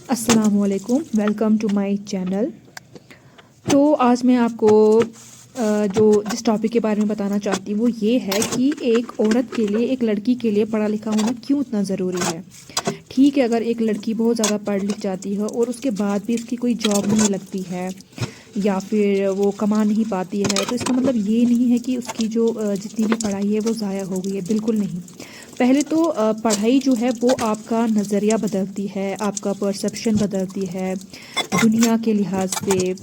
अस्सलामुअलैकुम, welcome to my channel. तो आज मैं आपको जिस टॉपिक के बारे में बताना चाहती हूँ वो ये है कि एक औरत के लिए, एक लड़की के लिए पढ़ा लिखा होना क्यों इतना ज़रूरी है। ठीक है, अगर एक लड़की बहुत ज़्यादा पढ़ लिख जाती है और उसके बाद भी उसकी कोई जॉब नहीं लगती है या फिर वो कमा नहीं पाती है, तो इसका मतलब ये नहीं है कि उसकी जो जितनी भी पढ़ाई है वो ज़ाया हो गई है। बिल्कुल नहीं। पहले तो पढ़ाई जो है वो आपका नज़रिया बदलती है, आपका परसेप्शन बदलती है दुनिया के लिहाज से,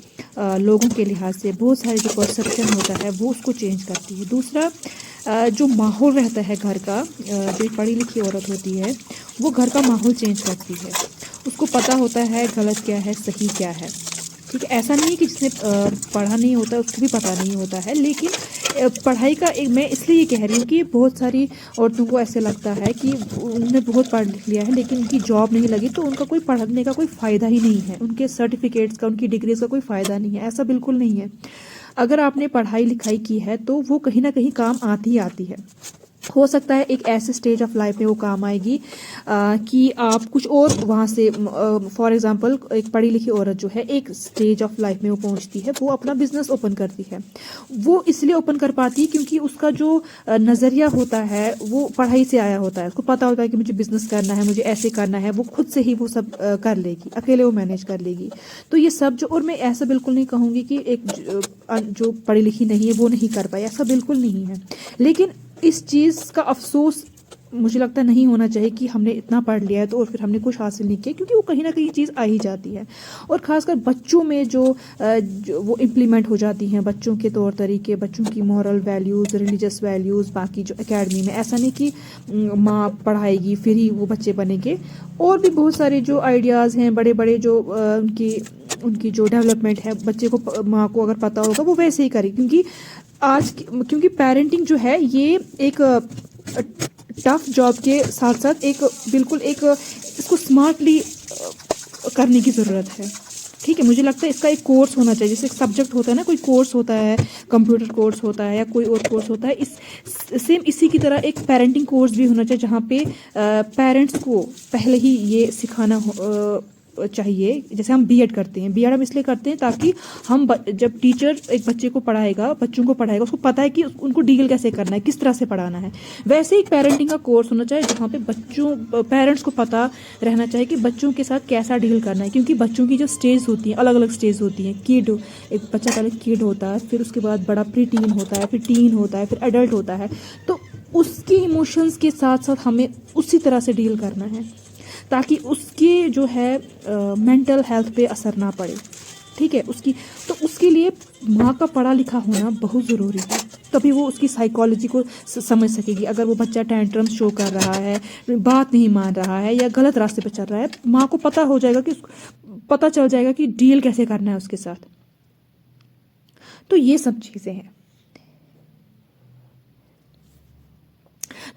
लोगों के लिहाज से। बहुत सारे जो परसेप्शन होता है वो उसको चेंज करती है। दूसरा, जो माहौल रहता है घर का, जो एक पढ़ी लिखी औरत होती है वो घर का माहौल चेंज करती है। उसको पता होता है गलत क्या है, सही क्या है। ठीक है, ऐसा नहीं है कि जिसने पढ़ा नहीं होता उसको भी पता नहीं होता है, लेकिन पढ़ाई का एक, मैं इसलिए ये कह रही हूँ कि बहुत सारी औरतों को ऐसे लगता है कि उन्होंने बहुत पढ़ लिख लिया है लेकिन उनकी जॉब नहीं लगी, तो उनका कोई पढ़ने का कोई फ़ायदा ही नहीं है, उनके सर्टिफिकेट्स का, उनकी डिग्रीज का कोई फ़ायदा नहीं है। ऐसा बिल्कुल नहीं है। अगर आपने पढ़ाई लिखाई की है तो वो कहीं ना कहीं काम आती ही आती है। हो सकता है एक ऐसे स्टेज ऑफ लाइफ में वो काम आएगी कि आप कुछ और वहाँ से, फॉर एग्जांपल एक पढ़ी लिखी औरत जो है एक स्टेज ऑफ लाइफ में वो पहुँचती है, वो अपना बिजनेस ओपन करती है। वो इसलिए ओपन कर पाती है क्योंकि उसका जो नज़रिया होता है वो पढ़ाई से आया होता है। उसको पता होता है कि मुझे बिजनेस करना है, मुझे ऐसे करना है। वो खुद से ही वो सब कर लेगी, अकेले वो मैनेज कर लेगी। तो ये सब जो, और मैं ऐसा बिल्कुल नहीं कहूँगी कि एक जो पढ़ी लिखी नहीं है वो नहीं कर पाई, ऐसा बिल्कुल नहीं है। लेकिन इस चीज़ का अफसोस मुझे लगता नहीं होना चाहिए कि हमने इतना पढ़ लिया है तो और फिर हमने कुछ हासिल नहीं किया, क्योंकि वो कहीं ना कहीं चीज़ आ ही जाती है। और ख़ासकर बच्चों में जो वो इम्प्लीमेंट हो जाती हैं, बच्चों के तौर तरीके, बच्चों की मॉरल वैल्यूज़, रिलीजियस वैल्यूज़, बाकी जो एकेडमी में, ऐसा नहीं कि माँ पढ़ाएगी फिर ही वो बच्चे बनेंगे। और भी बहुत सारे जो आइडियाज़ हैं, बड़े बड़े जो उनकी उनकी जो डेवलपमेंट है, बच्चे को, माँ को अगर पता होगा वो वैसे ही करेगी। क्योंकि पेरेंटिंग जो है ये एक टफ जॉब के साथ साथ एक बिल्कुल एक इसको स्मार्टली करने की ज़रूरत है। ठीक है, मुझे लगता है इसका एक कोर्स होना चाहिए, जैसे एक सब्जेक्ट होता है ना, कोई कोर्स होता है, कंप्यूटर कोर्स होता है या कोई और कोर्स होता है, इस सेम इसी की तरह एक पेरेंटिंग कोर्स भी होना चाहिए जहाँ पे पेरेंट्स को पहले ही ये सिखाना चाहिए। जैसे हम बीएड करते हैं, बीएड हम इसलिए करते हैं ताकि हम जब टीचर एक बच्चे को पढ़ाएगा, बच्चों को पढ़ाएगा, उसको पता है कि उनको डील कैसे करना है, किस तरह से पढ़ाना है। वैसे एक पेरेंटिंग का कोर्स होना चाहिए जहाँ पे पेरेंट्स को पता रहना चाहिए कि बच्चों के साथ कैसा डील करना है। क्योंकि बच्चों की जो स्टेज होती हैं, अलग अलग स्टेज होती हैं। किड, एक बच्चा पहले किड होता है, फिर उसके बाद बड़ा प्री टीन होता है, फिर टीन होता है, फिर एडल्ट होता है। तो उसके इमोशंस के साथ साथ हमें उसी तरह से डील करना है ताकि उसके जो है मेंटल हेल्थ पे असर ना पड़े। ठीक है, तो उसके लिए माँ का पढ़ा लिखा होना बहुत ज़रूरी है। तभी वो उसकी साइकोलॉजी को समझ सकेगी। अगर वो बच्चा टेंट्रम्स शो कर रहा है, बात नहीं मान रहा है या गलत रास्ते पर चल रहा है, माँ को पता हो जाएगा कि पता चल जाएगा कि डील कैसे करना है उसके साथ। तो ये सब चीज़ें हैं।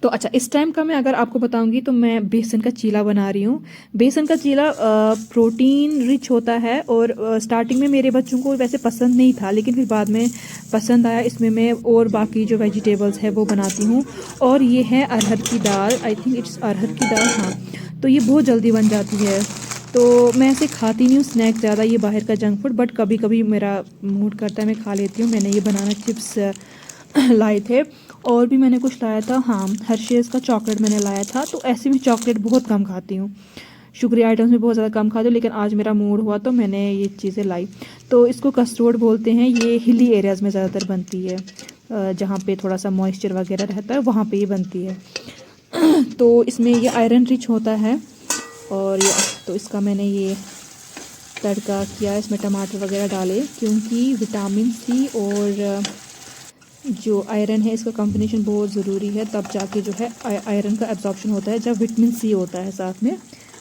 तो अच्छा, इस टाइम का मैं अगर आपको बताऊंगी तो मैं बेसन का चीला बना रही हूँ। बेसन का चीला प्रोटीन रिच होता है और स्टार्टिंग में मेरे बच्चों को वैसे पसंद नहीं था, लेकिन फिर बाद में पसंद आया। इसमें मैं और बाकी जो वेजिटेबल्स है वो बनाती हूँ। और ये है अरहर की दाल, आई थिंक इट्स अरहर की दाल, हाँ। तो ये बहुत जल्दी बन जाती है। तो मैं ऐसे खाती नहीं हूँ स्नैक ज़्यादा, ये बाहर का जंक फूड, बट कभी कभी मेरा मूड करता है मैं खा लेती हूँ। मैंने ये बनाना चिप्स लाए थे और भी मैंने कुछ लाया था, हाँ, हर्षेज़ का चॉकलेट मैंने लाया था। तो ऐसे में चॉकलेट बहुत कम खाती हूँ, शुगरी आइटम्स में बहुत ज़्यादा कम खाती हूँ, लेकिन आज मेरा मूड हुआ तो मैंने ये चीज़ें लाई। तो इसको कस्टर्ड बोलते हैं। ये हिली एरियाज़ में ज़्यादातर बनती है, जहाँ पे थोड़ा सा मॉइस्चर वगैरह रहता है वहाँ पे ये बनती है। तो इसमें ये आयरन रिच होता है। और ये, तो इसका मैंने ये तड़का किया, इसमें टमाटर वगैरह डाले क्योंकि विटामिन सी और जो आयरन है इसका कॉम्बिनेशन बहुत ज़रूरी है, तब जाके जो है आयरन का एब्जॉर्प्शन होता है। जब विटामिन सी होता है साथ में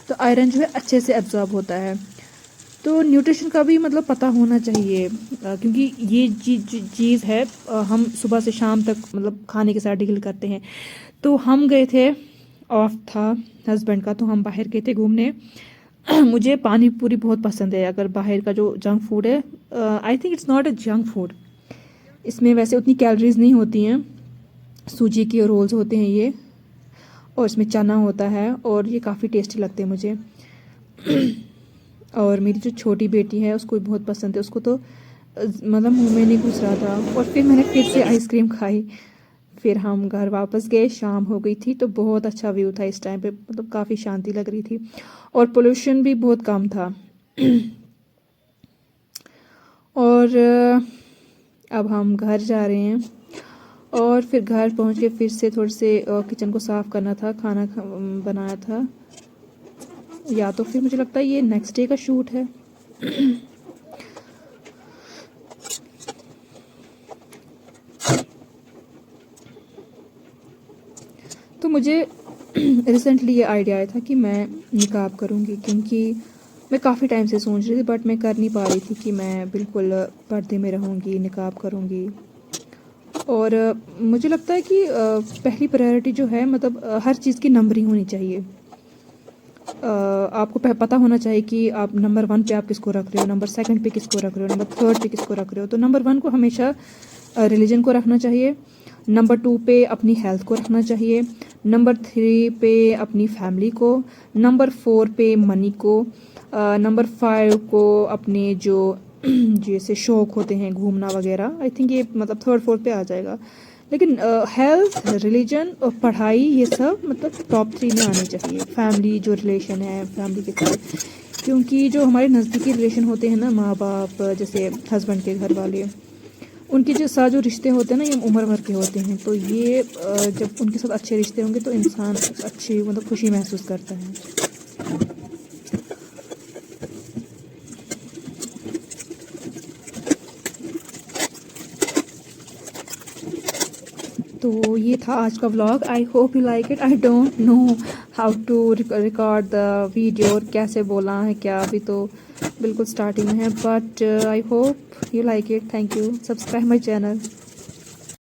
तो आयरन जो है अच्छे से एब्जॉर्ब होता है। तो न्यूट्रिशन का भी मतलब पता होना चाहिए, क्योंकि ये चीज़ है, हम सुबह से शाम तक मतलब खाने के साथ डील करते हैं। तो हम गए थे, ऑफ था हस्बैंड का, तो हम बाहर गए थे घूमने। मुझे पानी पूरी बहुत पसंद है। अगर बाहर का जो जंक फूड है, I think it's not a junk food, इसमें वैसे उतनी कैलोरीज नहीं होती हैं। सूजी के रोल्स होते हैं ये, और इसमें चना होता है और ये काफ़ी टेस्टी लगते हैं मुझे। और मेरी जो छोटी बेटी है उसको भी बहुत पसंद है, उसको तो मतलब मुंह में नहीं घुस रहा था। और फिर मैंने फिर से आइसक्रीम खाई। फिर हम घर वापस गए, शाम हो गई थी। तो बहुत अच्छा व्यू था इस टाइम पे, मतलब काफ़ी शांति लग रही थी और पोल्यूशन भी बहुत कम था। और अब हम घर जा रहे हैं और फिर घर पहुंच के फिर से थोड़े से किचन को साफ़ करना था, खाना बनाया था। या तो फिर मुझे लगता है ये नेक्स्ट डे का शूट है। तो मुझे रिसेंटली ये आइडिया आया था कि मैं निकाब करूँगी, क्योंकि मैं काफ़ी टाइम से सोच रही थी बट मैं कर नहीं पा रही थी कि मैं बिल्कुल पर्दे में रहूँगी, निकाब करूँगी। और मुझे लगता है कि पहली प्रायोरिटी जो है, मतलब हर चीज़ की नंबरिंग होनी चाहिए। आपको पता होना चाहिए कि आप नंबर 1 पे आप किसको रख रहे हो, नंबर 2 पे किसको रख रहे हो, नंबर 3 पे किसको रख रहे हो। तो नंबर 1 को हमेशा रिलीजन को रखना चाहिए, नंबर 2 पे अपनी हेल्थ को रखना चाहिए, नंबर 3 पे अपनी फैमिली को, नंबर 4 पे मनी को, नंबर 5 को अपने जो जैसे शौक होते हैं घूमना वगैरह। आई थिंक ये मतलब 3rd 4th पे आ जाएगा। लेकिन हेल्थ, रिलीजन और पढ़ाई ये सब मतलब टॉप 3 में आने चाहिए। फैमिली जो रिलेशन है फैमिली के साथ, क्योंकि जो हमारे नज़दीकी रिलेशन होते हैं ना, माँ बाप, जैसे हस्बैंड के घर वाले, उनके जो साथ जो रिश्ते होते हैं ना, ये उम्र भर के होते हैं। तो ये जब उनके साथ अच्छे रिश्ते होंगे तो इंसान अच्छी मतलब खुशी महसूस करता है। तो ये था आज का vlog. I hope you like it. I don't know how to record the video और कैसे बोला है क्या, अभी तो बिल्कुल स्टार्टिंग में है, but I hope you like it. Thank you. Subscribe my channel.